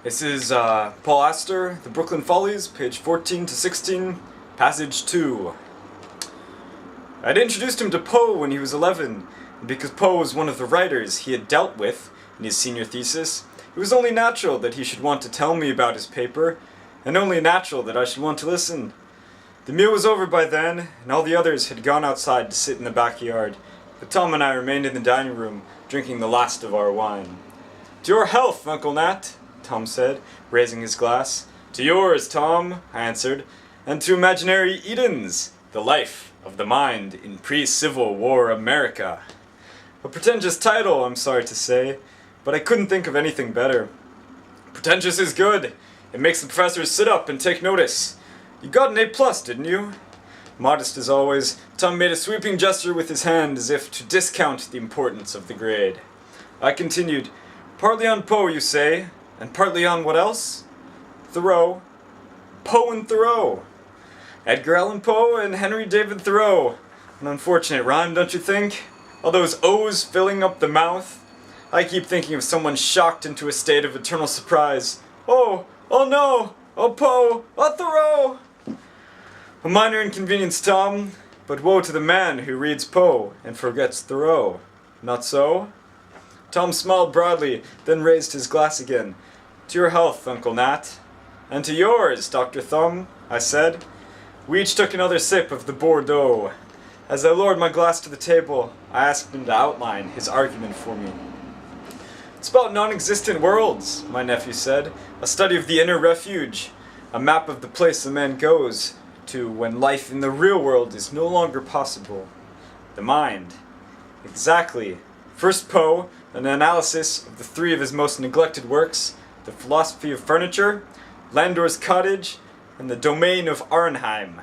This is Paul Astor, The Brooklyn Follies, page 14 to 16, passage 2. I'd introduced him to Poe when he was 11, and because Poe was one of the writers he had dealt with in his senior thesis, it was only natural that he should want to tell me about his paper, and only natural that I should want to listen. The meal was over by then, and all the others had gone outside to sit in the backyard, but Tom and I remained in the dining room, drinking the last of our wine. "To your health, Uncle Nat," Tom said, raising his glass. "To yours, Tom," I answered, "and to imaginary Eden's, the life of the mind in pre-Civil War America." A pretentious title, I'm sorry to say, but I couldn't think of anything better. Pretentious is good. It makes the professors sit up and take notice. You got an A+, didn't you? Modest as always, Tom made a sweeping gesture with his hand as if to discount the importance of the grade. I continued, "Partly on Poe, you say, and partly on what else?" "Thoreau." Poe and Thoreau. Edgar Allan Poe and Henry David Thoreau. An unfortunate rhyme, don't you think? All those O's filling up the mouth. I keep thinking of someone shocked into a state of eternal surprise. "Oh no! Oh Poe! Oh Thoreau!" A minor inconvenience, Tom, but woe to the man who reads Poe and forgets Thoreau. Not so? Tom smiled broadly, then raised his glass again. "To your health, Uncle Nat." "And to yours, Dr. Thumb," I said. We each took another sip of the Bordeaux. As I lowered my glass to the table, I asked him to outline his argument for me. "It's about non-existent worlds," my nephew said. "A study of the inner refuge. A map of the place a man goes to when life in the real world is no longer possible. The mind." Exactly. First Poe, an analysis of the three of his most neglected works, The Philosophy of Furniture, Landor's Cottage, and The Domain of Arnheim.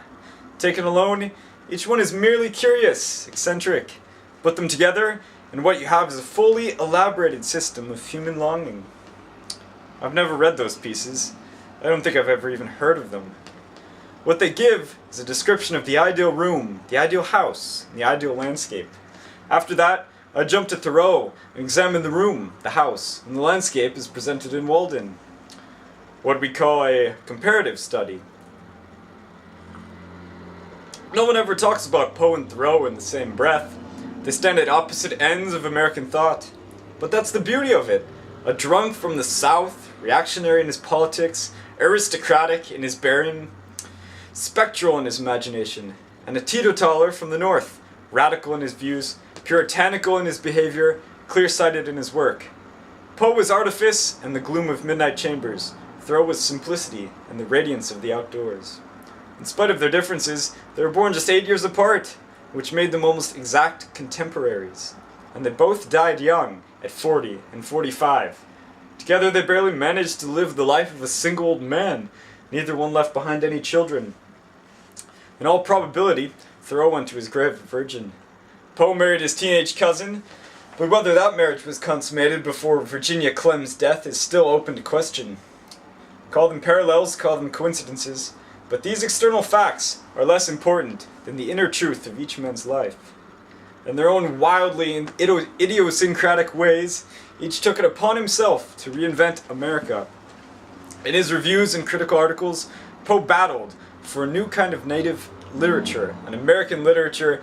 Taken alone, each one is merely curious, eccentric. Put them together, and what you have is a fully elaborated system of human longing. I've never read those pieces. I don't think I've ever even heard of them. What they give is a description of the ideal room, the ideal house, and the ideal landscape. After that, I jump to Thoreau and examine the room, the house, and the landscape as presented in Walden. What we call a comparative study. No one ever talks about Poe and Thoreau in the same breath. They stand at opposite ends of American thought. But that's the beauty of it. A drunk from the South, reactionary in his politics, aristocratic in his bearing, spectral in his imagination, and a teetotaler from the North, radical in his views, puritanical in his behavior, clear-sighted in his work. Poe was artifice and the gloom of midnight chambers. Thoreau was simplicity and the radiance of the outdoors. In spite of their differences, they were born just 8 years apart, which made them almost exact contemporaries. And they both died young, at 40 and 45. Together they barely managed to live the life of a single old man. Neither one left behind any children. In all probability, Thoreau went to his grave a virgin. Poe married his teenage cousin, but whether that marriage was consummated before Virginia Clem's death is still open to question. Call them parallels, call them coincidences, but these external facts are less important than the inner truth of each man's life. In their own wildly and idiosyncratic ways, each took it upon himself to reinvent America. In his reviews and critical articles, Poe battled for a new kind of native literature, an American literature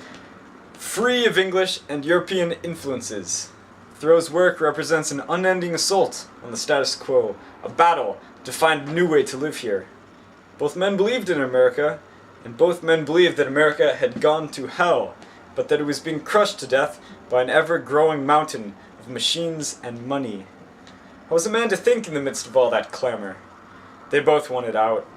free of English and European influences. Thoreau's work represents an unending assault on the status quo, a battle to find a new way to live here. Both men believed in America, and both men believed that America had gone to hell, but that it was being crushed to death by an ever-growing mountain of machines and money. How was a man to think in the midst of all that clamor? They both wanted out.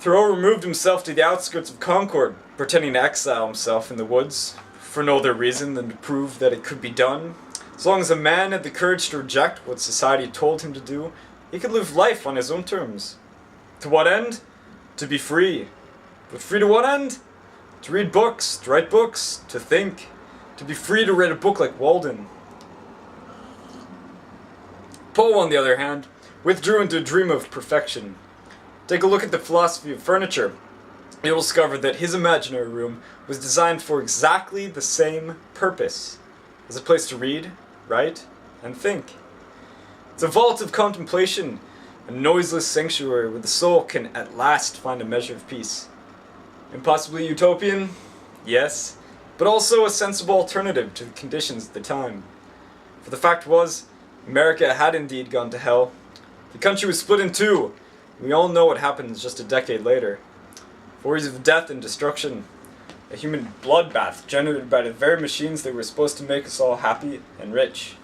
Thoreau removed himself to the outskirts of Concord, pretending to exile himself in the woods, for no other reason than to prove that it could be done. As long as a man had the courage to reject what society told him to do, he could live life on his own terms. To what end? To be free. But free to what end? To read books, to write books, to think. To be free to read a book like Walden. Poe, on the other hand, withdrew into a dream of perfection. Take a look at The Philosophy of Furniture. You'll discover that his imaginary room was designed for exactly the same purpose. As a place to read, write, and think. It's a vault of contemplation, a noiseless sanctuary where the soul can at last find a measure of peace. Impossibly utopian? Yes, but also a sensible alternative to the conditions at the time. For the fact was, America had indeed gone to hell. The country was split in two. We all know what happens just a decade later. 4 years of death and destruction. A human bloodbath generated by the very machines that were supposed to make us all happy and rich.